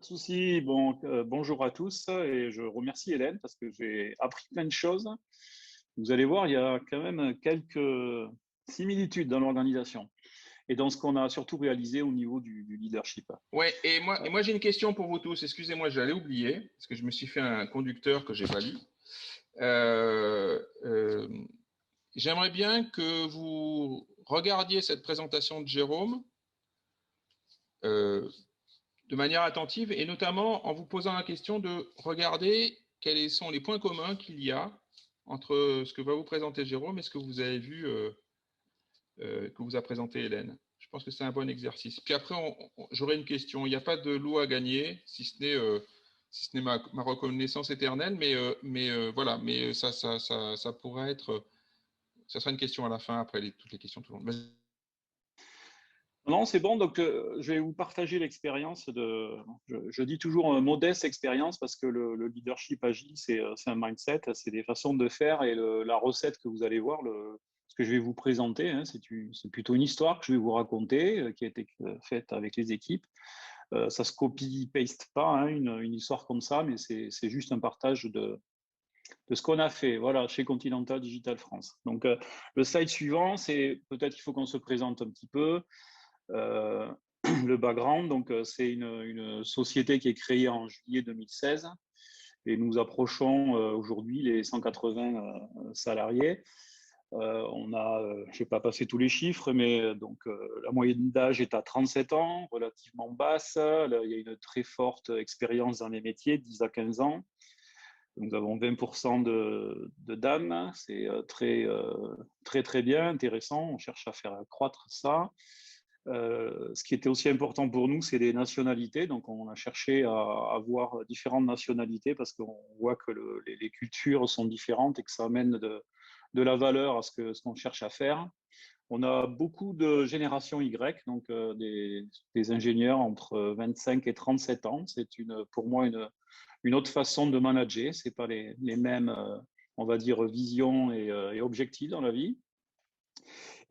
de souci. Bon, bonjour à tous et je remercie Hélène parce que j'ai appris plein de choses. Vous allez voir, il y a quand même quelques similitudes dans l'organisation et dans ce qu'on a surtout réalisé au niveau du leadership. Ouais, et moi j'ai une question pour vous tous. Excusez-moi, j'allais oublier, parce que je me suis fait un conducteur que j'ai pas lu. Euh, euh, J'aimerais bien que vous regardiez cette présentation de Jérôme euh, de manière attentive et notamment en vous posant la question de regarder quels sont les points communs qu'il y a entre ce que va vous présenter Jérôme et ce que vous avez vu que vous a présenté Hélène. Je pense que c'est un bon exercice. Puis après, j'aurai une question. Il n'y a pas de lot à gagner, si ce n'est ma reconnaissance éternelle, mais voilà. Mais ça pourrait être, ça sera une question à la fin après toutes les questions tout le monde. Non, c'est bon. Donc, je vais vous partager l'expérience de. Je dis toujours modeste expérience parce que le leadership agile, c'est un mindset, c'est des façons de faire et la recette que vous allez voir, ce que je vais vous présenter, hein, c'est plutôt une histoire que je vais vous raconter qui a été faite avec les équipes. Ça se copie-paste pas, hein, une histoire comme ça, mais c'est juste un partage de ce qu'on a fait, voilà, chez Continental Digital France. Donc, le slide suivant, c'est peut-être qu'il faut qu'on se présente un petit peu. Euh, le background, donc c'est une société qui est créée en juillet 2016 et nous approchons aujourd'hui les 180 salariés. On a, je ne vais pas passer tous les chiffres, mais donc la moyenne d'âge est à 37 ans, relativement basse. Là, il y a une très forte expérience dans les métiers, 10 à 15 ans. Nous avons 20% de dames, c'est très bien, intéressant. On cherche à faire accroître ça. Ce qui était aussi important pour nous, c'est les nationalités. Donc, on a cherché à avoir différentes nationalités parce qu'on voit que les cultures sont différentes et que ça amène de la valeur à ce qu'on cherche à faire. On a beaucoup de génération Y, donc des ingénieurs entre 25 et 37 ans. C'est pour moi une autre façon de manager. C'est pas les mêmes, on va dire, visions et objectifs dans la vie.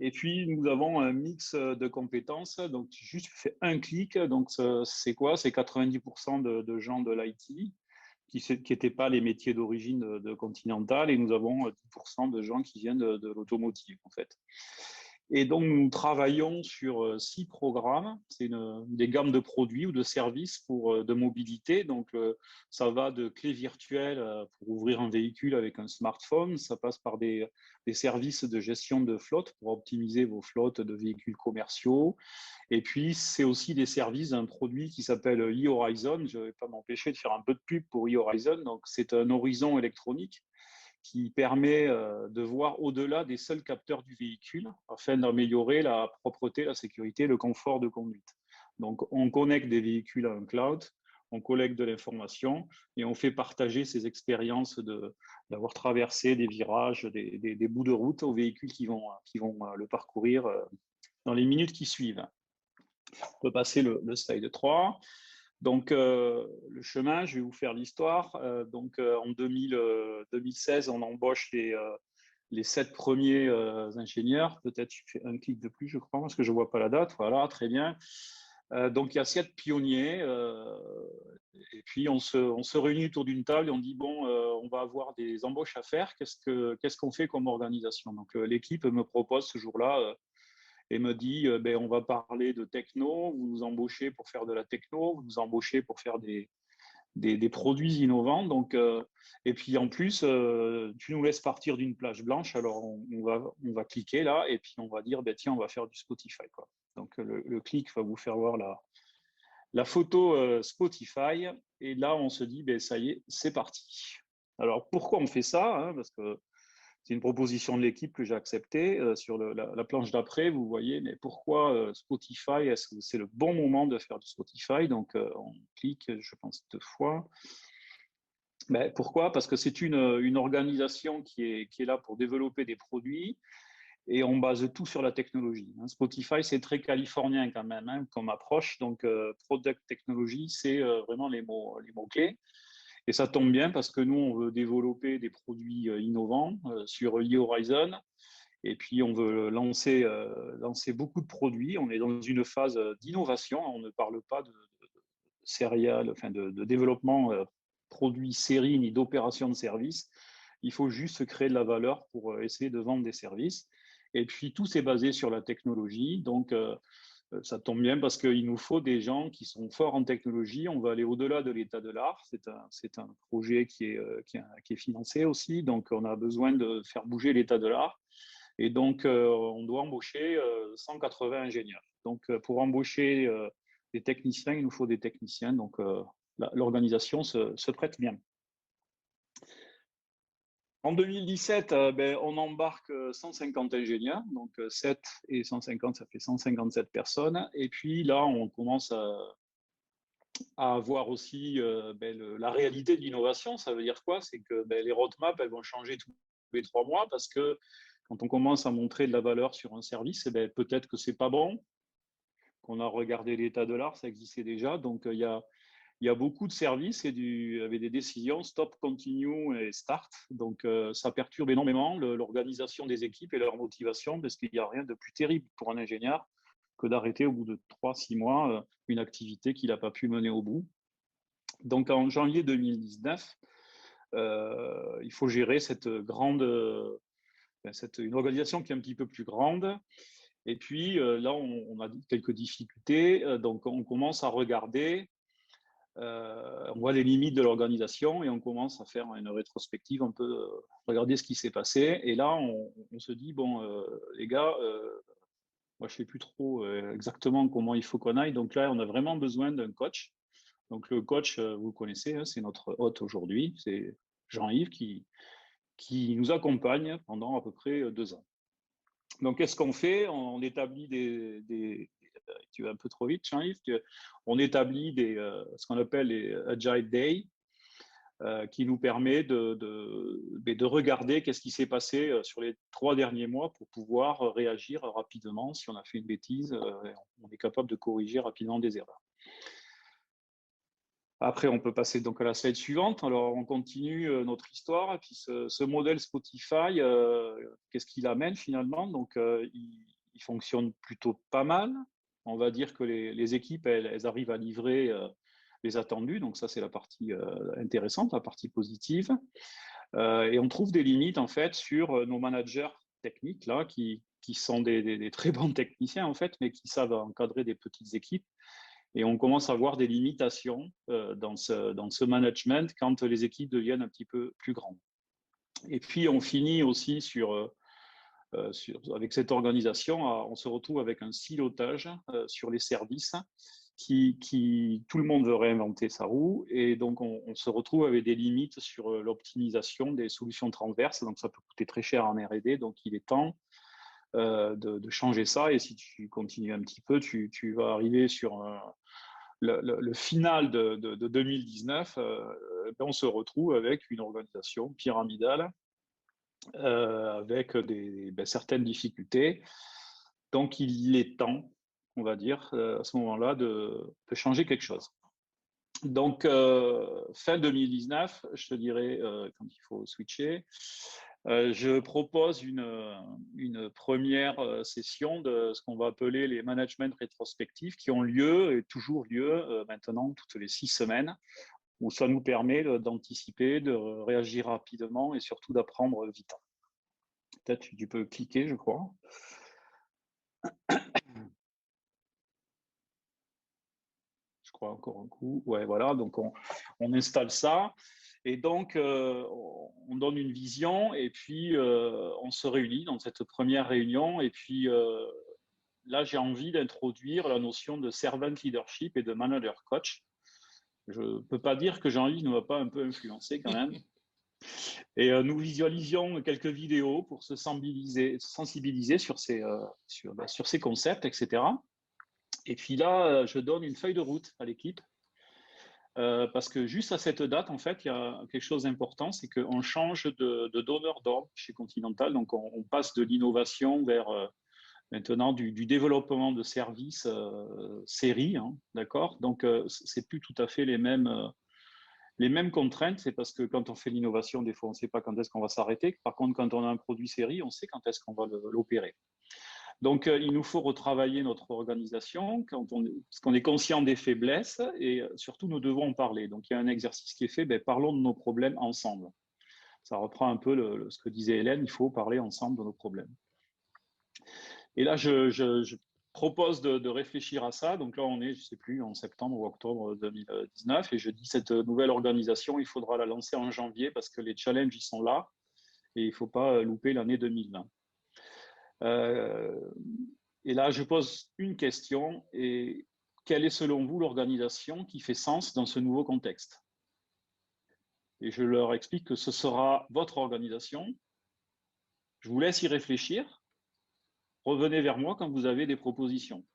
Et puis, nous avons un mix de compétences. Donc, juste fait un clic. Donc, c'est quoi? C'est 90% de gens de l'IT qui n'étaient pas les métiers d'origine de Continental. Et nous avons 10% de gens qui viennent de l'automotive, en fait. Et donc, nous travaillons sur 6 programmes. C'est des gammes de produits ou de services de mobilité. Donc, ça va de clés virtuelles pour ouvrir un véhicule avec un smartphone. Ça passe par des services de gestion de flotte pour optimiser vos flottes de véhicules commerciaux. Et puis, c'est aussi des services d'un produit qui s'appelle e-Horizon. Je ne vais pas m'empêcher de faire un peu de pub pour e-Horizon. Donc, c'est un horizon électronique qui permet de voir au-delà des seuls capteurs du véhicule afin d'améliorer la propreté, la sécurité, le confort de conduite. Donc, on connecte des véhicules à un cloud, on collecte de l'information et on fait partager ces expériences d'avoir traversé des virages, des bouts de route aux véhicules qui vont le parcourir dans les minutes qui suivent. On peut passer le slide 3. Donc, le chemin, je vais vous faire l'histoire. En 2016, on embauche les 7 premiers ingénieurs. Peut-être je fais un clic de plus, je crois, parce que je ne vois pas la date. Voilà, très bien. Donc, il y a 7 pionniers. Et puis, on se réunit autour d'une table et on dit, bon, on va avoir des embauches à faire. Qu'est-ce qu'on fait comme organisation? Donc, l'équipe me propose ce jour-là et me dit ben, on va parler de techno, vous nous embauchez pour faire de la techno, vous nous embauchez pour faire des produits innovants. Donc, et puis en plus, tu nous laisses partir d'une plage blanche, alors on va cliquer là et puis on va dire ben, tiens, on va faire du Spotify, quoi. Donc le clic va vous faire voir la photo Spotify et là on se dit ben, ça y est, c'est parti. Alors pourquoi on fait ça, hein? Parce que c'est une proposition de l'équipe que j'ai acceptée. Sur la planche d'après, vous voyez, mais pourquoi Spotify? Est-ce que c'est le bon moment de faire du Spotify? Donc, on clique, je pense, 2 fois. Mais pourquoi? Parce que c'est une organisation qui est là pour développer des produits et on base tout sur la technologie. Spotify, c'est très californien quand même, hein, comme approche. Donc, product technology, c'est vraiment les mots-clés. Et ça tombe bien parce que nous, on veut développer des produits innovants sur e-Horizon. Et puis, on veut lancer beaucoup de produits. On est dans une phase d'innovation. On ne parle pas de céréales, enfin de développement produits série ni d'opération de service. Il faut juste créer de la valeur pour essayer de vendre des services. Et puis, tout c'est basé sur la technologie. Donc, ça tombe bien parce qu'il nous faut des gens qui sont forts en technologie. On va aller au-delà de l'état de l'art. C'est un projet qui est financé aussi. Donc, on a besoin de faire bouger l'état de l'art. Et donc, on doit embaucher 180 ingénieurs. Donc, pour embaucher des techniciens, il nous faut des techniciens. Donc, l'organisation se prête bien. En 2017, on embarque 150 ingénieurs, donc 7 et 150, ça fait 157 personnes. Et puis là, on commence à avoir aussi la réalité de l'innovation. Ça veut dire quoi? C'est que les roadmaps, elles vont changer tous les 3 mois parce que quand on commence à montrer de la valeur sur un service, peut-être que c'est pas bon, qu'on a regardé l'état de l'art, ça existait déjà. Donc, il y a beaucoup de services avec des décisions stop, continue et start. Donc, ça perturbe énormément l'organisation des équipes et leur motivation parce qu'il n'y a rien de plus terrible pour un ingénieur que d'arrêter au bout de 3-6 mois une activité qu'il n'a pas pu mener au bout. Donc, en janvier 2019, il faut gérer cette grande, une organisation qui est un petit peu plus grande. Et puis, là, on a quelques difficultés. Donc, on commence à regarder on voit les limites de l'organisation et on commence à faire une rétrospective, un peu regarder ce qui s'est passé. Et là, on se dit, bon, les gars, moi, je ne sais plus trop exactement comment il faut qu'on aille. Donc là, on a vraiment besoin d'un coach. Donc le coach, vous le connaissez, hein, c'est notre hôte aujourd'hui, c'est Jean-Yves qui nous accompagne pendant à peu près 2 ans. Donc, qu'est-ce qu'on fait? On établit tu vas un peu trop vite, Jean-Yves. On établit ce qu'on appelle les Agile Day, qui nous permet de regarder qu'est-ce qui s'est passé sur les 3 derniers mois pour pouvoir réagir rapidement. Si on a fait une bêtise, on est capable de corriger rapidement des erreurs. Après, on peut passer donc à la slide suivante. Alors, on continue notre histoire. Et puis, ce modèle Spotify, qu'est-ce qu'il amène finalement? Donc, il fonctionne plutôt pas mal. On va dire que les équipes, elles arrivent à livrer les attendus. Donc, ça, c'est la partie intéressante, la partie positive. Et on trouve des limites, en fait, sur nos managers techniques, là, qui sont des très bons techniciens, en fait, mais qui savent encadrer des petites équipes. Et on commence à voir des limitations dans ce management quand les équipes deviennent un petit peu plus grandes. Et puis, on finit aussi avec cette organisation, on se retrouve avec un silotage sur les services tout le monde veut réinventer sa roue. Et donc, on se retrouve avec des limites sur l'optimisation des solutions transverses. Donc, ça peut coûter très cher en R&D. Donc, il est temps de changer ça. Et si tu continues un petit peu, tu vas arriver sur le final de 2019. On se retrouve avec une organisation pyramidale avec certaines difficultés. Donc, il est temps, on va dire, à ce moment-là, de changer quelque chose. Donc, fin 2019, je te dirais, quand il faut switcher, je propose une première session de ce qu'on va appeler les management rétrospectives qui ont lieu et toujours lieu maintenant toutes les 6 semaines, où ça nous permet d'anticiper, de réagir rapidement et surtout d'apprendre vite. Peut-être tu peux cliquer, je crois. Je crois encore un coup. Ouais, voilà, donc on installe ça. Et donc, on donne une vision et puis on se réunit dans cette première réunion. Et puis là, j'ai envie d'introduire la notion de servant leadership et de manager coach. Je ne peux pas dire que Jean-Yves ne m'a pas un peu influencé quand même. Et nous visualisions quelques vidéos pour se sensibiliser sur ces concepts, etc. Et puis là, je donne une feuille de route à l'équipe. Parce que juste à cette date, en fait, il y a quelque chose d'important, c'est qu'on change de donneur d'ordre chez Continental. Donc, on passe de l'innovation vers maintenant du développement de services série, hein, d'accord? Donc, c'est plus tout à fait les mêmes contraintes. C'est parce que quand on fait l'innovation, des fois, on ne sait pas quand est-ce qu'on va s'arrêter. Par contre, quand on a un produit série, on sait quand est-ce qu'on va l'opérer. Donc, il nous faut retravailler notre organisation parce qu'on est conscient des faiblesses et surtout, nous devons en parler. Donc, il y a un exercice qui est fait, parlons de nos problèmes ensemble. Ça reprend un peu ce que disait Hélène, il faut parler ensemble de nos problèmes. Et là, je propose de réfléchir à ça. Donc là, on est, je ne sais plus, en septembre ou octobre 2019. Et je dis, cette nouvelle organisation, il faudra la lancer en janvier parce que les challenges, ils sont là. Et il ne faut pas louper l'année 2020. Et là, je pose une question. Et quelle est, selon vous, l'organisation qui fait sens dans ce nouveau contexte? Et je leur explique que ce sera votre organisation. Je vous laisse y réfléchir. Revenez vers moi quand vous avez des propositions.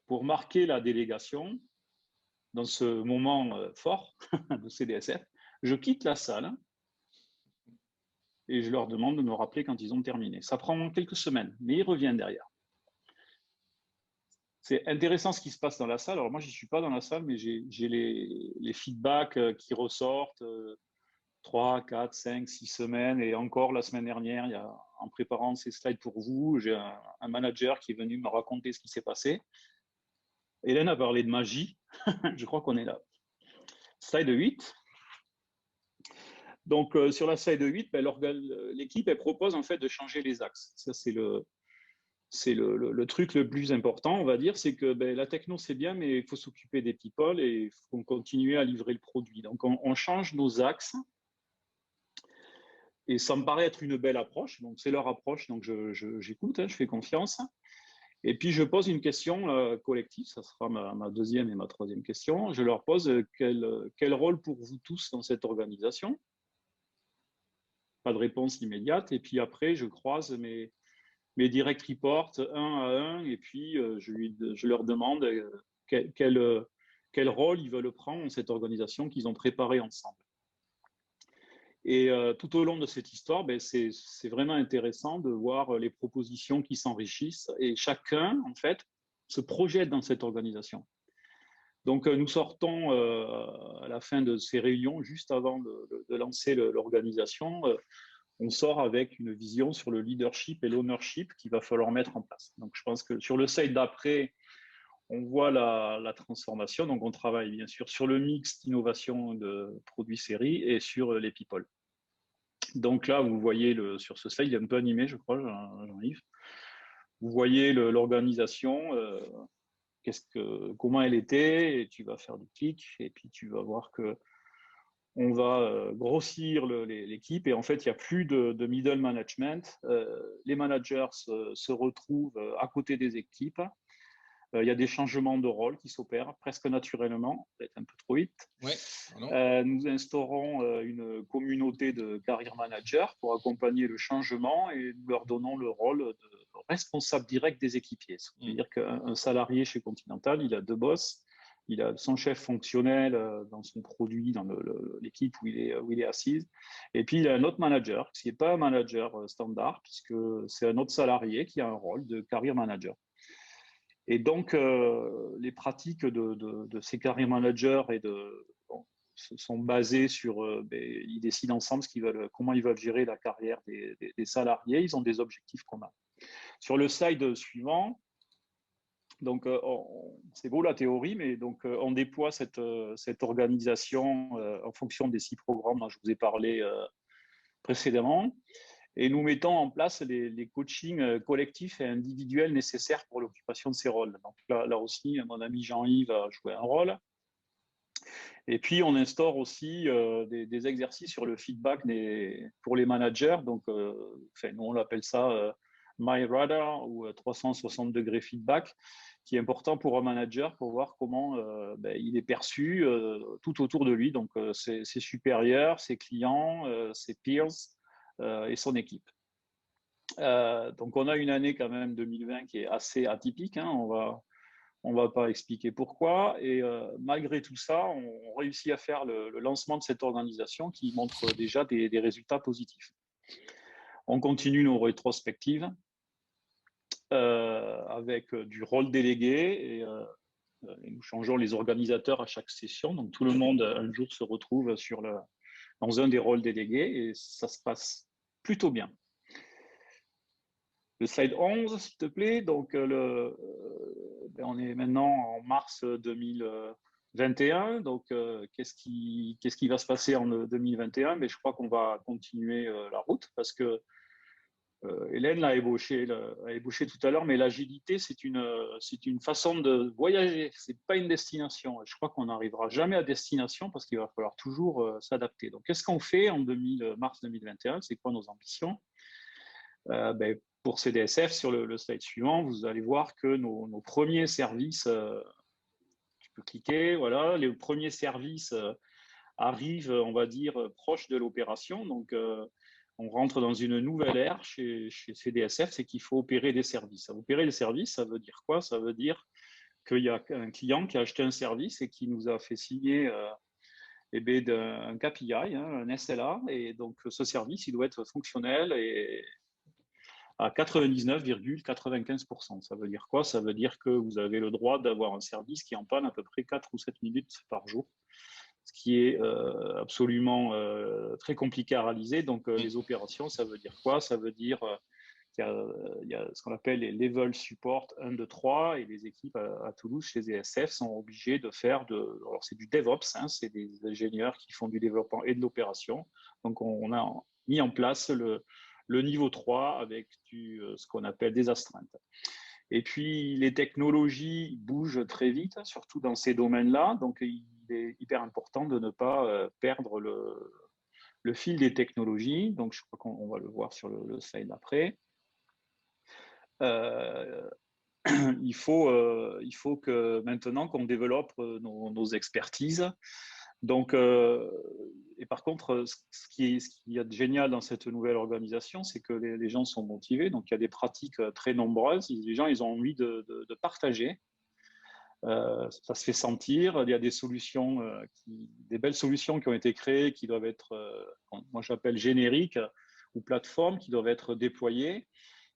Pour marquer la délégation, dans ce moment fort de CDSF, je quitte la salle et je leur demande de me rappeler quand ils ont terminé. Ça prend quelques semaines, mais ils reviennent derrière. C'est intéressant ce qui se passe dans la salle. Alors moi, je ne suis pas dans la salle, mais j'ai les feedbacks qui ressortent 3, 4, 5, 6 semaines. Et encore la semaine dernière, en préparant ces slides pour vous, j'ai un manager qui est venu me raconter ce qui s'est passé. Hélène a parlé de magie. Je crois qu'on est là. Slide 8. Donc, sur la slide 8, l'équipe elle propose en fait de changer les axes. Ça, c'est le truc le plus important, on va dire, c'est que la techno, c'est bien, mais il faut s'occuper des people et il faut continuer à livrer le produit. Donc, on change nos axes. Et ça me paraît être une belle approche. Donc, c'est leur approche. Donc, j'écoute, je fais confiance. Et puis, je pose une question collective. Ça sera ma deuxième et ma troisième question. Je leur pose quel rôle pour vous tous dans cette organisation? Pas de réponse immédiate. Et puis après, je croise mes direct reports un à un. Et puis, je leur demande quel rôle ils veulent prendre dans cette organisation qu'ils ont préparée ensemble. Et tout au long de cette histoire, c'est vraiment intéressant de voir les propositions qui s'enrichissent et chacun, en fait, se projette dans cette organisation. Donc, nous sortons à la fin de ces réunions, juste avant de lancer l'organisation, on sort avec une vision sur le leadership et l'ownership qu'il va falloir mettre en place. Donc, je pense que sur le slide d'après, on voit la transformation. Donc, on travaille bien sûr sur le mix d'innovation de produits séries et sur les people. Donc là, vous voyez sur ce slide, il est un peu animé, je crois, Jean-Yves. Vous voyez l'organisation, comment elle était, et tu vas faire du clic, et puis tu vas voir que on va grossir l'équipe, et en fait, il n'y a plus de middle management. Les managers se retrouvent à côté des équipes. Il y a des changements de rôle qui s'opèrent presque naturellement, peut-être un peu trop vite. Ouais, nous instaurons une communauté de career managers pour accompagner le changement et nous leur donnons le rôle de responsable direct des équipiers. C'est-à-dire qu'un salarié chez Continental, il a deux boss. Il a son chef fonctionnel dans son produit, dans l'équipe où il est assis. Et puis, il a un autre manager, qui n'est pas un manager standard, puisque c'est un autre salarié qui a un rôle de career manager. Et donc, les pratiques de ces career managers sont basées sur, ils décident ensemble comment ils veulent gérer la carrière des salariés. Ils ont des objectifs communs. Sur le slide suivant, donc c'est beau la théorie, mais donc on déploie cette organisation en fonction des 6 programmes dont je vous ai parlé précédemment. Et nous mettons en place les coachings collectifs et individuels nécessaires pour l'occupation de ces rôles. Donc là aussi, mon ami Jean-Yves a joué un rôle. Et puis, on instaure aussi des exercices sur le feedback pour les managers. Donc, nous, on appelle ça My Radar ou 360 degrés feedback, qui est important pour un manager pour voir comment il est perçu tout autour de lui. Donc, ses supérieurs, ses clients, ses peers et son équipe. Donc, on a une année quand même 2020 qui est assez atypique. On va pas expliquer pourquoi. Et malgré tout ça, on réussit à faire le lancement de cette organisation qui montre déjà des résultats positifs. On continue nos rétrospectives avec du rôle délégué et nous changeons les organisateurs à chaque session. Donc, tout le monde, un jour, se retrouve dans un des rôles délégués et ça se passe plutôt bien. le slide 11, s'il te plaît. Donc, on est maintenant en mars 2021. Donc, qu'est-ce qui va se passer en 2021? Mais je crois qu'on va continuer la route parce que Hélène l'a ébauché tout à l'heure, mais l'agilité, c'est une façon de voyager, c'est pas une destination. Je crois qu'on n'arrivera jamais à destination parce qu'il va falloir toujours s'adapter. Donc, qu'est-ce qu'on fait en mars 2021? C'est quoi nos ambitions? Pour CDSF, sur le slide suivant, vous allez voir que nos premiers services, tu peux cliquer, voilà, les premiers services arrivent, on va dire, proches de l'opération. Donc, on rentre dans une nouvelle ère chez CDSF, c'est qu'il faut opérer des services. Opérer des services, ça veut dire quoi? Ça veut dire qu'il y a un client qui a acheté un service et qui nous a fait signer un KPI, un SLA, et donc ce service, il doit être fonctionnel et à 99,95%. Ça veut dire quoi? Ça veut dire que vous avez le droit d'avoir un service qui en panne à peu près 4 ou 7 minutes par jour, ce qui est absolument très compliqué à réaliser. Donc, les opérations, ça veut dire quoi? Ça veut dire qu'il y a ce qu'on appelle les level support 1, 2, 3, et les équipes à Toulouse, chez ESF, sont obligées de faire alors c'est du DevOps, hein, c'est des ingénieurs qui font du développement et de l'opération. Donc, on a mis en place le niveau 3 avec ce qu'on appelle des astreintes. Et puis, les technologies bougent très vite, surtout dans ces domaines-là. Donc, il est hyper important de ne pas perdre le fil des technologies. Donc, je crois qu'on va le voir sur le slide d'après. Il faut que maintenant qu'on développe nos expertises. Donc, et par contre, ce qui y a de génial dans cette nouvelle organisation, c'est que les gens sont motivés. Donc, il y a des pratiques très nombreuses. Les gens, ils ont envie de partager. Ça se fait sentir. Il y a des solutions, des belles solutions qui ont été créées, qui doivent être, moi j'appelle génériques ou plateformes, qui doivent être déployées.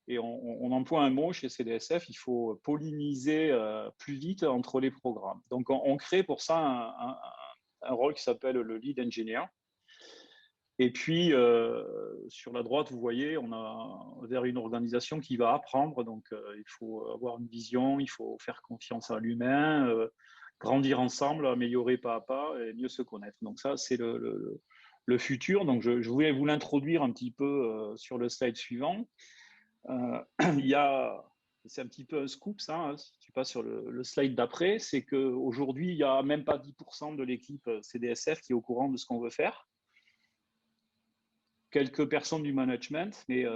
Et on emploie un mot chez CDSF, il faut polliniser plus vite entre les programmes. Donc, on crée pour ça un rôle qui s'appelle le lead engineer. Et puis, sur la droite, vous voyez, on a vers une organisation qui va apprendre. Donc, il faut avoir une vision, il faut faire confiance à l'humain, grandir ensemble, améliorer pas à pas et mieux se connaître. Donc, ça, c'est le futur. Donc, je voulais vous l'introduire un petit peu sur le slide suivant. C'est un petit peu un scoop, ça, hein, si tu passes sur le slide d'après, c'est qu'aujourd'hui, il n'y a même pas 10% de l'équipe CDSF qui est au courant de ce qu'on veut faire. Quelques personnes du management, mais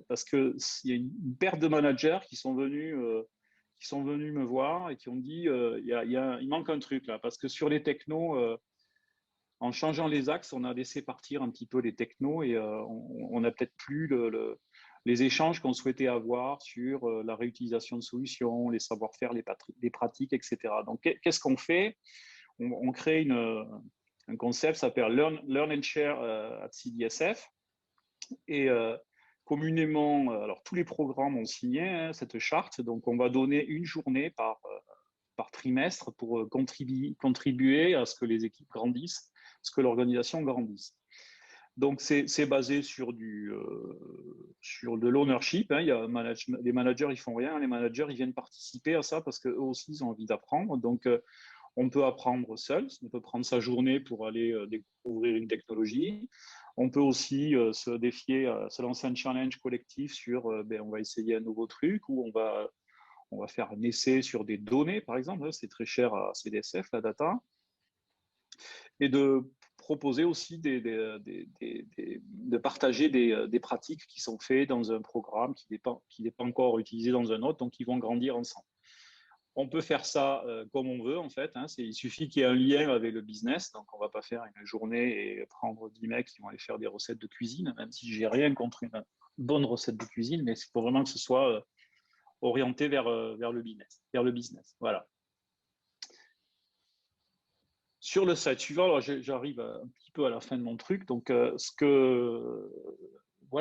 parce qu'il y a une paire de managers qui sont venus me voir et qui ont dit il manque un truc là, parce que sur les technos, en changeant les axes, on a laissé partir un petit peu les technos et on n'a peut-être plus les échanges qu'on souhaitait avoir sur la réutilisation de solutions, les savoir-faire, les pratiques, etc. Donc, qu'est-ce qu'on fait? On crée un concept qui s'appelle Learn and Share at CDSF. Et communément, alors tous les programmes ont signé cette charte, donc on va donner une journée par trimestre pour contribuer à ce que les équipes grandissent, à ce que l'organisation grandisse. Donc, c'est basé sur de l'ownership. Hein. Les managers, ils font rien. Les managers, ils viennent participer à ça parce qu'eux aussi, ils ont envie d'apprendre. Donc, on peut apprendre seul. On peut prendre sa journée pour aller découvrir une technologie. On peut aussi se défier, se lancer un challenge collectif sur on va essayer un nouveau truc ou on va faire un essai sur des données, par exemple. C'est très cher à CDSF, la data. Et de proposer aussi de partager des pratiques qui sont faites dans un programme qui n'est pas encore utilisé dans un autre, donc ils vont grandir ensemble. On peut faire ça comme on veut, en fait. Hein. Il suffit qu'il y ait un lien avec le business. Donc, on ne va pas faire une journée et prendre 10 mecs qui vont aller faire des recettes de cuisine, même si je n'ai rien contre une bonne recette de cuisine, mais c'est pour vraiment que ce soit orienté vers le business. Voilà. Sur le slide suivant, alors j'arrive un petit peu à la fin de mon truc. Donc, voilà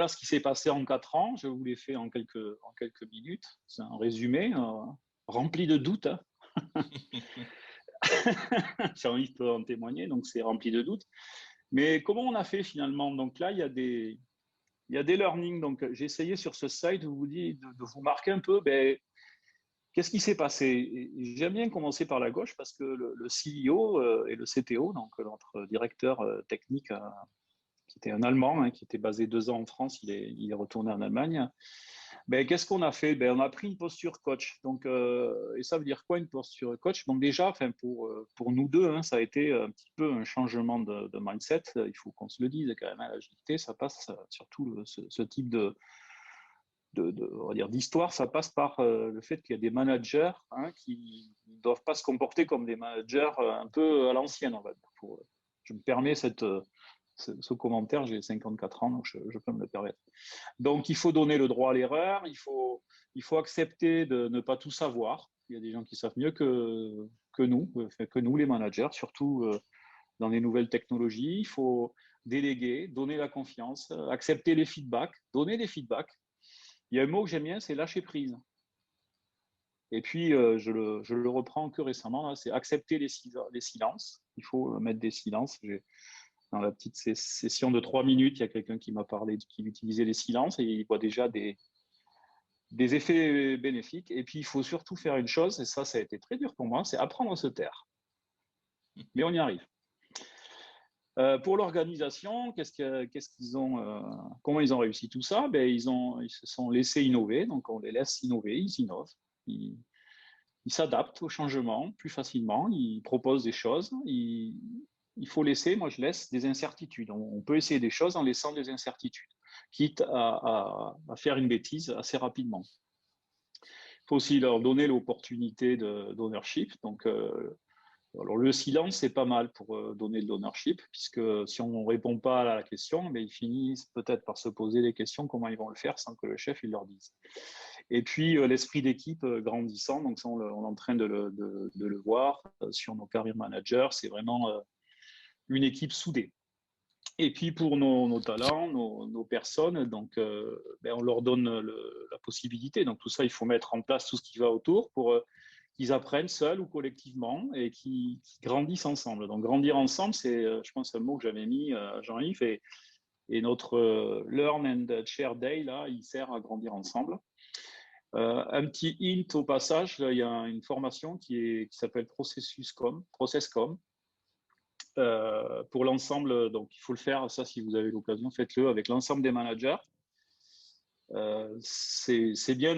ce qui s'est passé en 4 ans. Je vous l'ai fait en quelques minutes. C'est un résumé rempli de doutes. Hein. J'ai envie de en témoigner, donc c'est rempli de doutes. Mais comment on a fait finalement? Donc là, il y a des il y a des learnings. Donc, j'ai essayé sur ce site de de vous marquer un peu qu'est-ce qui s'est passé. J'aime bien commencer par la gauche parce que le CEO et le CTO, donc notre directeur technique, qui était un Allemand, hein, qui était basé 2 ans en France, il est retourné en Allemagne. Qu'est-ce qu'on a fait? On a pris une posture coach. Donc, et ça veut dire quoi une posture coach? Donc déjà, pour nous deux, hein, ça a été un petit peu un changement de mindset. Il faut qu'on se le dise quand même, hein, l'agilité, ça passe surtout ce type on va dire, d'histoire, ça passe par le fait qu'il y a des managers, hein, qui ne doivent pas se comporter comme des managers un peu à l'ancienne, on va dire. Je me permets ce commentaire, j'ai 54 ans, donc je peux me le permettre. Donc, il faut donner le droit à l'erreur, il faut accepter de ne pas tout savoir. Il y a des gens qui savent mieux que nous, les managers, surtout dans les nouvelles technologies. Il faut déléguer, donner la confiance, accepter les feedbacks, donner des feedbacks. Il y a un mot que j'aime bien, c'est lâcher prise. Et puis, je le reprends que récemment, là, c'est accepter les silences. Il faut mettre des silences. Dans la petite session de 3 minutes, il y a quelqu'un qui m'a parlé, qui utilisait les silences et il voit déjà des effets bénéfiques. Et puis, il faut surtout faire une chose, et ça a été très dur pour moi, c'est apprendre à se taire. Mais on y arrive. Pour l'organisation, comment ils ont réussi tout ça? Ils se sont laissés innover, donc on les laisse innover, ils innovent, ils s'adaptent au changement plus facilement, ils proposent des choses, il faut laisser, moi je laisse des incertitudes. On peut essayer des choses en laissant des incertitudes, quitte à faire une bêtise assez rapidement. Il faut aussi leur donner l'opportunité d'ownership. Donc, alors le silence, c'est pas mal pour donner de l'ownership, puisque si on ne répond pas à la question, ils finissent peut-être par se poser des questions, comment ils vont le faire sans que le chef il leur dise. Et puis l'esprit d'équipe grandissant, donc ça, on est en train de le voir sur nos career managers, c'est vraiment une équipe soudée. Et puis pour nos talents, nos personnes, donc on leur donne la possibilité. Donc tout ça, il faut mettre en place tout ce qui va autour pour qu'ils apprennent seuls ou collectivement et qu'ils grandissent ensemble. Donc grandir ensemble, c'est, je pense, un mot que j'avais mis à Jean-Yves, et notre Learn and Share Day, là, il sert à grandir ensemble. Un petit hint au passage, il y a une formation qui s'appelle Processcom, pour l'ensemble. Donc, il faut le faire, ça, si vous avez l'occasion, faites-le avec l'ensemble des managers. C'est bien,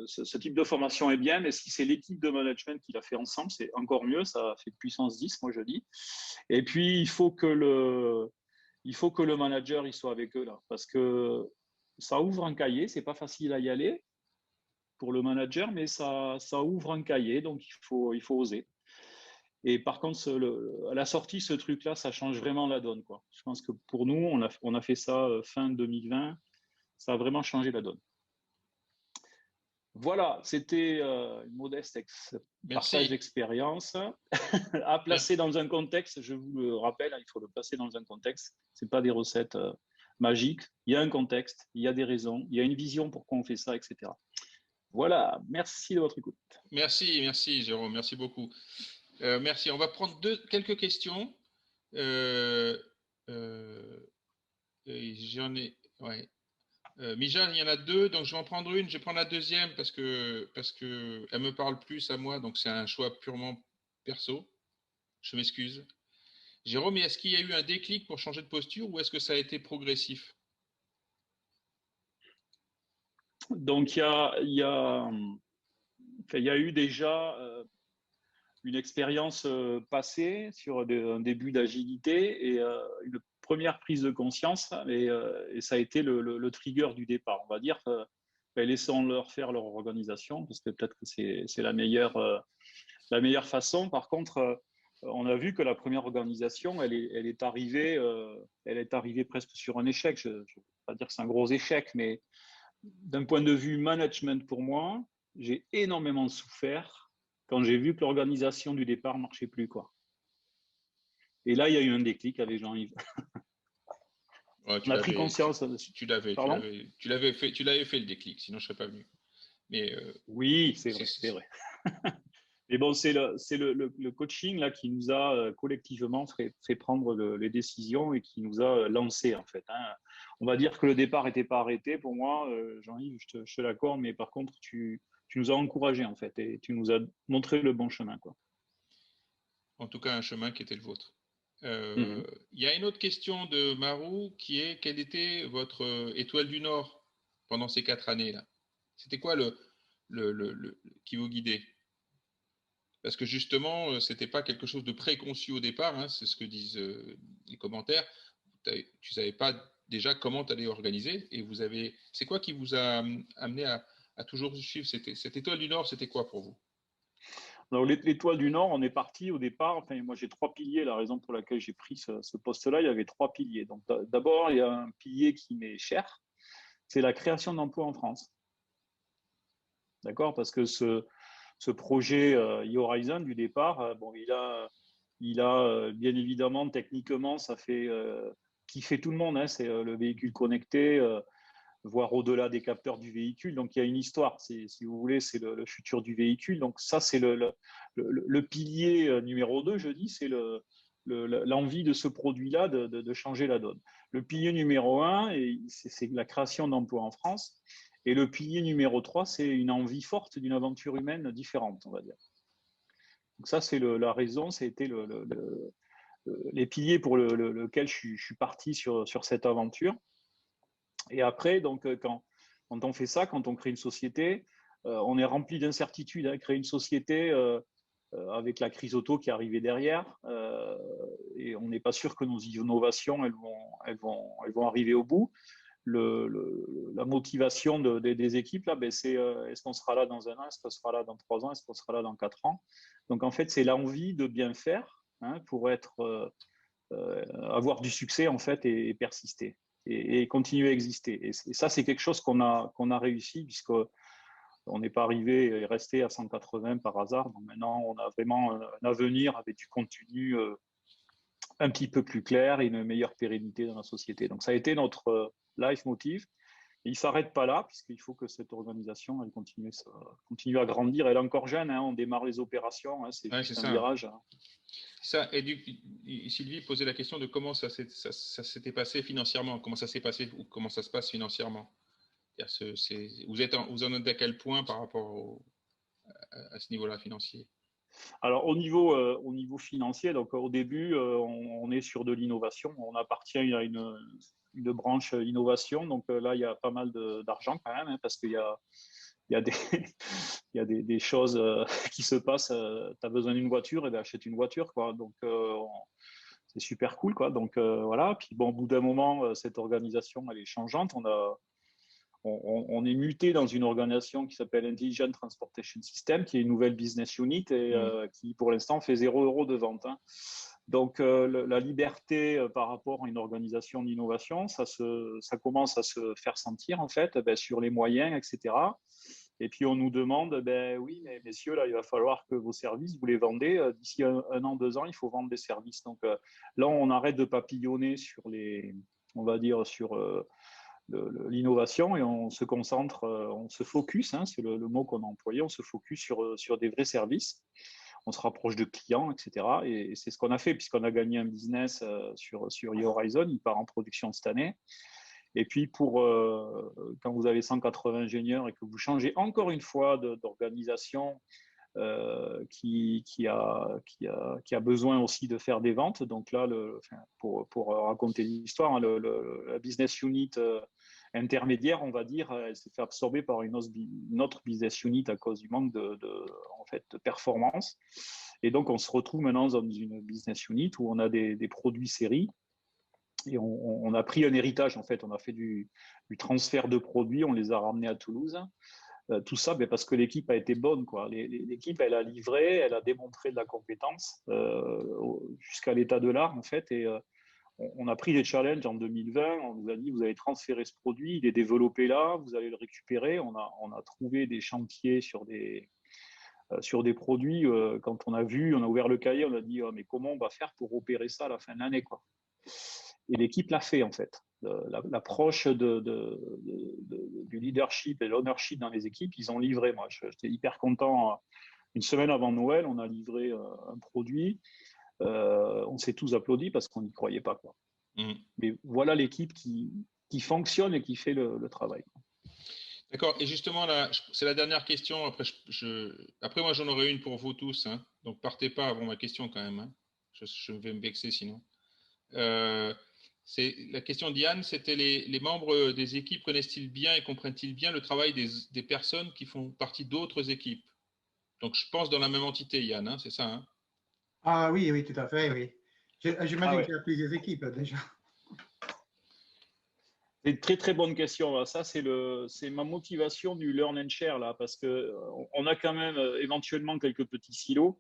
ce type de formation est bien, mais si c'est l'équipe de management qui l'a fait ensemble, c'est encore mieux, ça fait puissance 10, moi je dis. Et puis, il faut que le manager il soit avec eux là, parce que ça ouvre un cahier, c'est pas facile à y aller pour le manager, mais ça ouvre un cahier, donc il faut oser. Et par contre, à la sortie, ce truc-là, ça change vraiment la donne, quoi. Je pense que pour nous, on a fait ça fin 2020, ça a vraiment changé la donne. Voilà, c'était une modeste partage d'expérience à placer dans un contexte. Je vous le rappelle, il faut le placer dans un contexte. Ce n'est pas des recettes magiques. Il y a un contexte, il y a des raisons, il y a une vision pourquoi on fait ça, etc. Voilà, merci de votre écoute. Merci Jérôme, merci beaucoup. Merci. On va prendre quelques questions. J'en ai. Ouais. Mijal, il y en a 2, donc je vais en prendre une. Je vais prendre la deuxième parce que elle me parle plus à moi, donc c'est un choix purement perso. Je m'excuse. Jérôme, est-ce qu'il y a eu un déclic pour changer de posture ou est-ce que ça a été progressif? Donc il y a eu déjà une expérience passée sur un début d'agilité et une première prise de conscience, et ça a été le trigger du départ. On va dire, laissons-leur faire leur organisation, parce que peut-être que c'est la meilleure façon. Par contre, on a vu que la première organisation, elle est arrivée presque sur un échec. Je ne veux pas dire que c'est un gros échec, mais d'un point de vue management pour moi, j'ai énormément souffert quand j'ai vu que l'organisation du départ ne marchait plus, quoi. Et là, il y a eu un déclic avec Jean-Yves. Ouais, on a pris conscience. Tu l'avais fait le déclic, sinon je ne serais pas venu. Mais oui, c'est vrai. Mais bon, c'est le coaching là qui nous a collectivement fait prendre les décisions et qui nous a lancé en fait, hein. On va dire que le départ n'était pas arrêté pour moi, Jean-Yves, je te l'accorde, mais par contre, tu nous as encouragés en fait et tu nous as montré le bon chemin, quoi. En tout cas, un chemin qui était le vôtre. Mhm. Il y a une autre question de Marou qui est quelle était votre étoile du Nord pendant ces 4 années-là? C'était quoi qui vous guidait? Parce que justement, ce n'était pas quelque chose de préconçu au départ, hein, c'est ce que disent les commentaires. Tu ne savais pas déjà comment tu allais organiser et c'est quoi qui vous a amené à toujours suivre cette étoile du Nord, c'était quoi pour vous? Donc, l'étoile du Nord, on est parti au départ. Enfin, moi, j'ai trois piliers. La raison pour laquelle j'ai pris ce poste-là, il y avait trois piliers. Donc, d'abord, il y a un pilier qui m'est cher, c'est la création d'emplois en France. D'accord? Parce que ce projet e-Horizon du départ, bon, il a bien évidemment techniquement, ça fait kiffer tout le monde, hein. C'est le véhicule connecté, voire au-delà des capteurs du véhicule. Donc il y a une histoire. Si vous voulez, c'est le futur du véhicule. Donc ça, c'est le pilier numéro 2, je dis, c'est l'envie de ce produit-là de changer la donne. Le pilier numéro 1, c'est la création d'emplois en France. Et le pilier numéro 3, c'est une envie forte d'une aventure humaine différente, on va dire. Donc ça, c'est la raison, c'était les piliers pour lequel je suis parti sur cette aventure. Et après, donc, quand on fait ça, quand on crée une société, on est rempli d'incertitudes, hein. Créer une société avec la crise auto qui est arrivée derrière, et on n'est pas sûr que nos innovations, elles vont arriver au bout. La motivation des équipes, là, ben, c'est est-ce qu'on sera là dans un an, est-ce qu'on sera là dans 3 ans, est-ce qu'on sera là dans 4 ans. Donc, en fait, c'est l'envie de bien faire, hein, pour avoir du succès, en fait, et persister et continuer à exister. Et ça, c'est quelque chose qu'on a réussi, puisqu'on n'est pas arrivé et resté à 180 par hasard. Donc maintenant, on a vraiment un avenir avec du contenu un petit peu plus clair et une meilleure pérennité dans la société. Donc ça a été notre life motive. Et il ne s'arrête pas là, puisqu'il faut que cette organisation elle continue à grandir. Elle est encore jeune, hein, on démarre les opérations, hein, c'est Ouais, c'est juste un ça. virage, hein. Ça, Sylvie posait la question de comment ça s'était passé financièrement, comment ça s'est passé ou comment ça se passe financièrement. Vous en êtes à quel point par rapport à ce niveau-là financier? Alors au niveau financier, donc au début, on est sur de l'innovation. On appartient à une branche innovation. Donc là, il y a pas mal d'argent quand même, hein, parce qu'il y a des, il y a des choses qui se passent. Tu as besoin d'une voiture, et ben, achète une voiture, quoi. Donc c'est super cool, quoi. Donc voilà. Puis bon, au bout d'un moment, cette organisation, elle est changeante. On est muté dans une organisation qui s'appelle Intelligent Transportation System, qui est une nouvelle business unit et qui, pour l'instant, fait 0 € de vente, hein. Donc, la liberté par rapport à une organisation d'innovation, ça commence à se faire sentir, en fait, ben, sur les moyens, etc. Et puis, on nous demande, ben oui, mais messieurs, là, il va falloir que vos services, vous les vendez. D'ici un an, 2 ans, il faut vendre des services. Donc, là, on arrête de papillonner on va dire, sur l'innovation et on se concentre, on se focus, hein, c'est le mot qu'on a employé, on se focus sur des vrais services, on se rapproche de clients, etc. Et c'est ce qu'on a fait puisqu'on a gagné un business sur e-Horizon, il part en production cette année. Et puis, quand vous avez 180 ingénieurs et que vous changez encore une fois d'organisation qui a besoin aussi de faire des ventes. Donc là, pour raconter l'histoire, hein, la business unit intermédiaire, on va dire, elle s'est fait absorber par une autre business unit à cause du manque en fait, de performance. Et donc, on se retrouve maintenant dans une business unit où on a des produits séries. Et on a pris un héritage, en fait. On a fait du transfert de produits, on les a ramenés à Toulouse. Tout ça, ben, parce que l'équipe a été bonne, quoi. L'équipe, elle a livré, elle a démontré de la compétence jusqu'à l'état de l'art, en fait. Et on a pris des challenges en 2020. On nous a dit, vous allez transférer ce produit, il est développé là, vous allez le récupérer. On a trouvé des chantiers sur des produits. Quand on a ouvert le cahier, on a dit, oh, mais comment on va faire pour opérer ça à la fin de l'année, quoi. Et l'équipe l'a fait, en fait. L'approche du leadership et l'ownership dans les équipes, ils ont livré. Moi, j'étais hyper content une semaine avant Noël, on a livré un produit. On s'est tous applaudis parce qu'on n'y croyait pas, quoi. Mais voilà l'équipe qui fonctionne et qui fait le travail. D'accord. Et justement, là, c'est la dernière question. Après, après moi, j'en aurai une pour vous tous. Hein. Donc, partez pas avant ma question quand même. Hein. Je vais me vexer sinon. La question d'Yann, c'était les membres des équipes connaissent-ils bien et comprennent-ils bien le travail des personnes qui font partie d'autres équipes? Donc, je pense dans la même entité, Yann, hein, c'est ça, hein? Ah oui, oui, tout à fait, oui. J'imagine ouais. qu'il y a plusieurs équipes déjà. C'est une très très bonne question. Là. Ça, c'est ma motivation du learn and share là, parce que on a quand même éventuellement quelques petits silos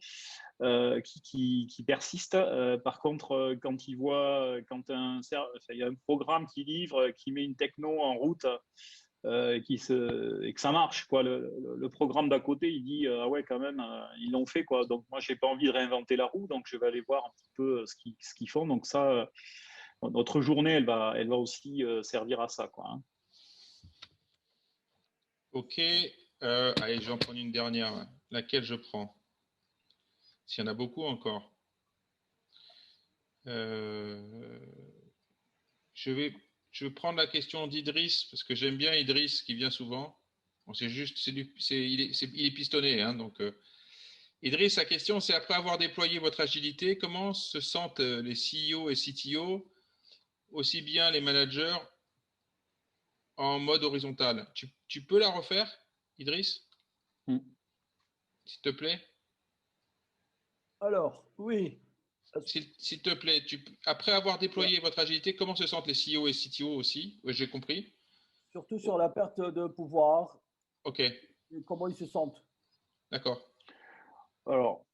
qui persistent. Par contre, quand il y a un programme qui livre, qui met une techno en route et que ça marche, quoi. Le programme d'à côté, il dit ah ouais quand même, ils l'ont fait quoi. Donc moi, j'ai pas envie de réinventer la roue, donc je vais aller voir un petit peu ce qu'ils font. Donc ça. Notre journée, elle va aussi servir à ça, quoi. Hein. Ok. Allez, j'en prends une dernière. Laquelle je prends? S'il y en a beaucoup encore. Je vais prendre la question d'Idriss, parce que j'aime bien Idriss qui vient souvent. Bon, c'est juste, il est pistonné. Hein, donc, Idriss, sa question, c'est après avoir déployé votre agilité, comment se sentent les CEO et CTO, aussi bien les managers, en mode horizontal? Tu peux la refaire, Idriss? S'il te plaît? Alors, oui. S'il te plaît, après avoir déployé votre agilité, comment se sentent les CEO et CTO aussi? Oui, j'ai compris. Surtout sur la perte de pouvoir. Ok. Et comment ils se sentent? D'accord. Alors,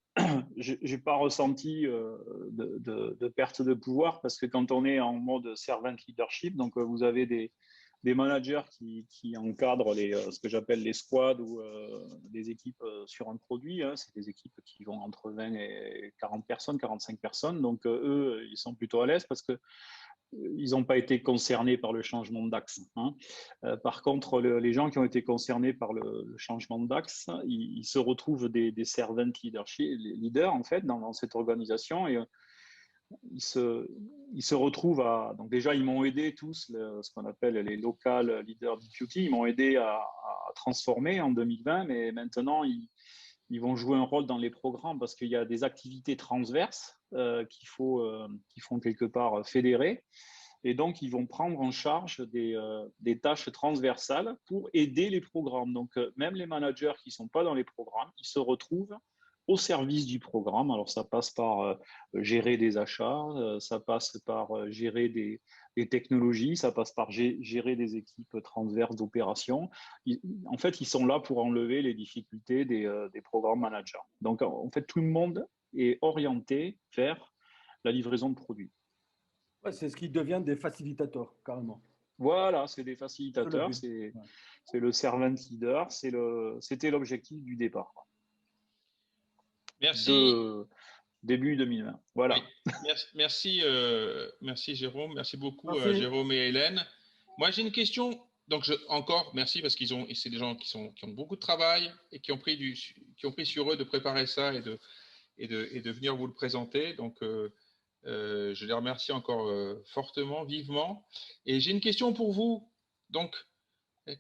j'ai pas ressenti de perte de pouvoir parce que quand on est en mode servant leadership, donc vous avez des managers qui encadrent ce que j'appelle les squads ou des équipes sur un produit. Hein. C'est des équipes qui vont entre 20 et 40 personnes, 45 personnes. Donc, eux, ils sont plutôt à l'aise parce que ils n'ont pas été concernés par le changement d'axe. Hein. Par contre, les gens qui ont été concernés par le changement d'axe, ils se retrouvent des servant leaders en fait dans cette organisation et ils se retrouvent à. Donc déjà, ils m'ont aidé tous, ce qu'on appelle les local leaders deputy, ils m'ont aidé à transformer en 2020, mais maintenant ils vont jouer un rôle dans les programmes parce qu'il y a des activités transverses qu'il font quelque part fédérer. Et donc, ils vont prendre en charge des tâches transversales pour aider les programmes. Donc, même les managers qui ne sont pas dans les programmes, ils se retrouvent au service du programme. Alors, ça passe par gérer des achats, ça passe par gérer des technologies, ça passe par gérer des équipes transverses d'opération. En fait, ils sont là pour enlever les difficultés des programmes managers. Donc, en fait, tout le monde est orienté vers la livraison de produits. Ouais, c'est ce qui devient des facilitateurs, carrément. Voilà, c'est des facilitateurs, c'est le servant leader, c'était l'objectif du départ. Merci. Début 2020. Voilà. Oui. Merci, merci Jérôme, merci beaucoup Merci. Jérôme et Hélène. Moi j'ai une question, donc encore merci parce c'est des gens qui ont beaucoup de travail et qui ont pris sur eux de préparer ça et de venir vous le présenter. Donc je les remercie encore fortement, vivement. Et j'ai une question pour vous. Donc,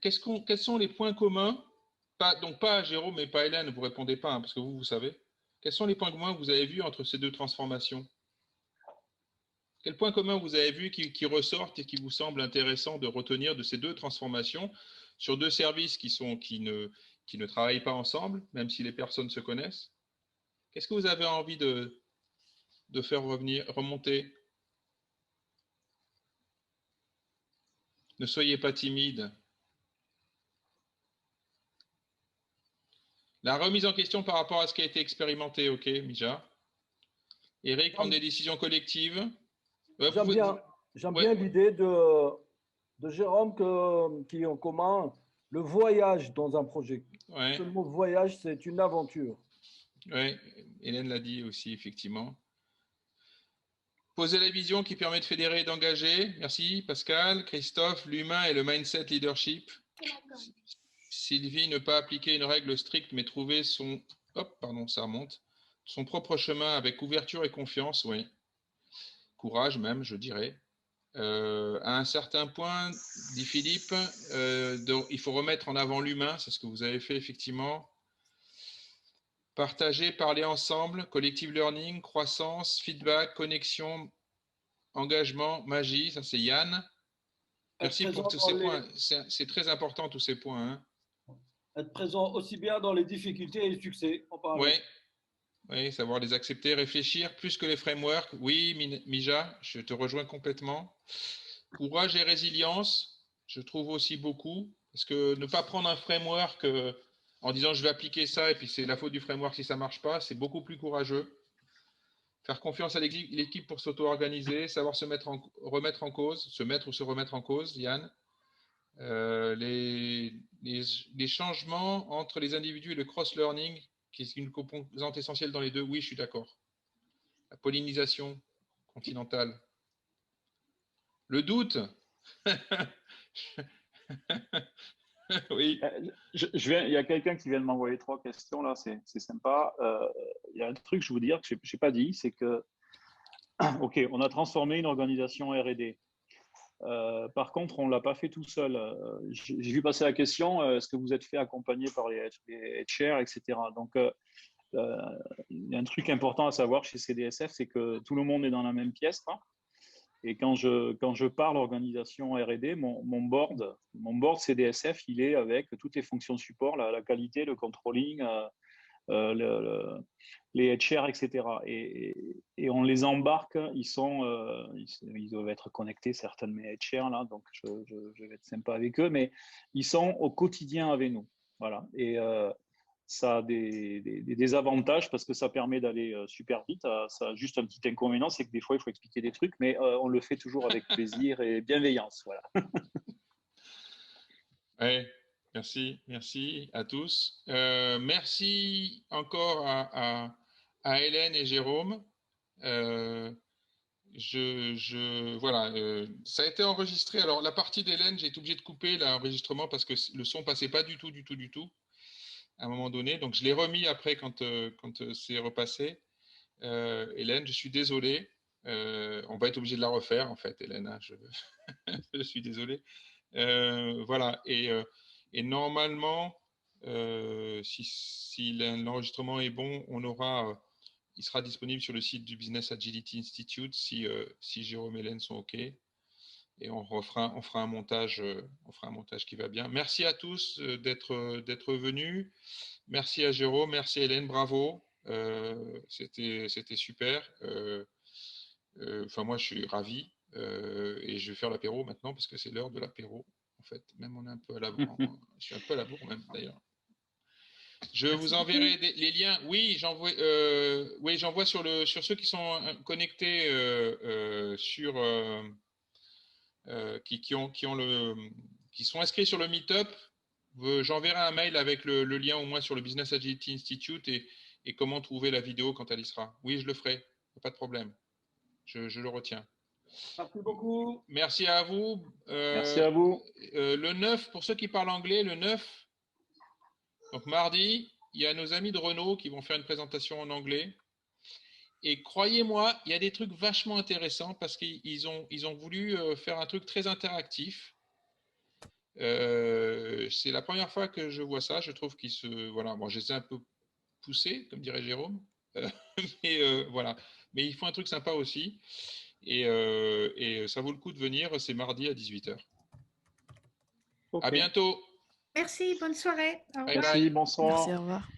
quels sont les points communs? Donc pas Jérôme et pas Hélène, vous répondez pas, hein, parce que vous savez. Quels sont les points communs que vous avez vus entre ces deux transformations? Quels points communs vous avez vus qui ressortent et qui vous semblent intéressants de retenir de ces deux transformations sur deux services qui ne travaillent pas ensemble, même si les personnes se connaissent? Qu'est-ce que vous avez envie de faire remonter? Ne soyez pas timide. La remise en question par rapport à ce qui a été expérimenté, ok, Mija. Eric, prendre des décisions collectives. J'aime bien l'idée de Jérôme qui est en commun le voyage dans un projet. Ouais. Le mot voyage, c'est une aventure. Oui, Hélène l'a dit aussi, effectivement. Poser la vision qui permet de fédérer et d'engager. Merci Pascal, Christophe, l'humain et le mindset leadership. Sylvie, ne pas appliquer une règle stricte, mais trouver son hop, pardon, ça remonte. Son propre chemin avec ouverture et confiance, oui. Courage même, je dirais. À un certain point, dit Philippe, il faut remettre en avant l'humain, c'est ce que vous avez fait effectivement. Partager, parler ensemble, collective learning, croissance, feedback, connexion, engagement, magie, ça c'est Yann. Merci pour tous ces points, c'est très important tous ces points. Hein. Être présent aussi bien dans les difficultés et les succès. Oui, oui, savoir les accepter, réfléchir, plus que les frameworks. Oui, Mija, je te rejoins complètement. Courage et résilience, je trouve aussi beaucoup. Parce que ne pas prendre un framework en disant je vais appliquer ça et puis c'est la faute du framework si ça ne marche pas, c'est beaucoup plus courageux. Faire confiance à l'équipe pour s'auto-organiser, savoir remettre en cause, se mettre ou se remettre en cause, Yann. Les changements entre les individus et le cross-learning, qui est une composante essentielle dans les deux, oui, je suis d'accord. La pollinisation continentale. Le doute. Oui. Il y a quelqu'un qui vient de m'envoyer 3 questions, là, c'est sympa. Il y a un truc, je veux dire, que je n'ai pas dit, c'est que, OK, on a transformé une organisation R&D. Par contre, on ne l'a pas fait tout seul. J'ai vu passer la question, est-ce que vous êtes fait accompagner par les HR, etc. Donc, il y a un truc important à savoir chez CDSF, c'est que tout le monde est dans la même pièce. Hein. Et quand je parle organisation R&D, mon board CDSF, il est avec toutes les fonctions de support, la qualité, le controlling, les HR, etc. Et on les embarque, ils doivent être connectés, certains de mes HR, là, donc je vais être sympa avec eux, mais ils sont au quotidien avec nous. Voilà. Et ça a des avantages parce que ça permet d'aller super vite. Ça a juste un petit inconvénient, c'est que des fois, il faut expliquer des trucs, mais on le fait toujours avec plaisir et bienveillance. Voilà. Ouais. Merci à tous. Merci encore à Hélène et Jérôme. Voilà, ça a été enregistré. Alors, la partie d'Hélène, j'ai été obligé de couper l'enregistrement parce que le son passait pas du tout à un moment donné. Donc, je l'ai remis après quand c'est repassé. Hélène, je suis désolé. On va être obligé de la refaire, en fait, Hélène. Hein, je suis désolé. Voilà. Et normalement, si l'enregistrement est bon, il sera disponible sur le site du Business Agility Institute si Jérôme et Hélène sont OK. Et on fera un montage qui va bien. Merci à tous d'être venus. Merci à Jérôme, merci à Hélène, bravo. C'était super. Enfin, moi, je suis ravi. Et je vais faire l'apéro maintenant parce que c'est l'heure de l'apéro. En fait, même on est un peu à la bourre. Je suis un peu à la bourre même d'ailleurs. Je vous enverrai les liens. Oui, j'envoie sur ceux qui sont connectés qui sont inscrits sur le Meetup. J'enverrai un mail avec le lien au moins sur le Business Agility Institute et comment trouver la vidéo quand elle y sera. Oui, je le ferai. Pas de problème. Je le retiens. Merci beaucoup. Merci à vous. Merci à vous. Le 9, pour ceux qui parlent anglais, le 9, donc mardi, il y a nos amis de Renault qui vont faire une présentation en anglais. Et croyez-moi, il y a des trucs vachement intéressants parce qu'ils ont voulu faire un truc très interactif. C'est la première fois que je vois ça. Je trouve qu'ils voilà, bon, je les ai un peu poussés, comme dirait Jérôme. Mais voilà. Mais ils font un truc sympa aussi. Et ça vaut le coup de venir. C'est mardi à 18h. Okay. À bientôt. Merci, bonne soirée. Merci, bonsoir. Merci, au revoir.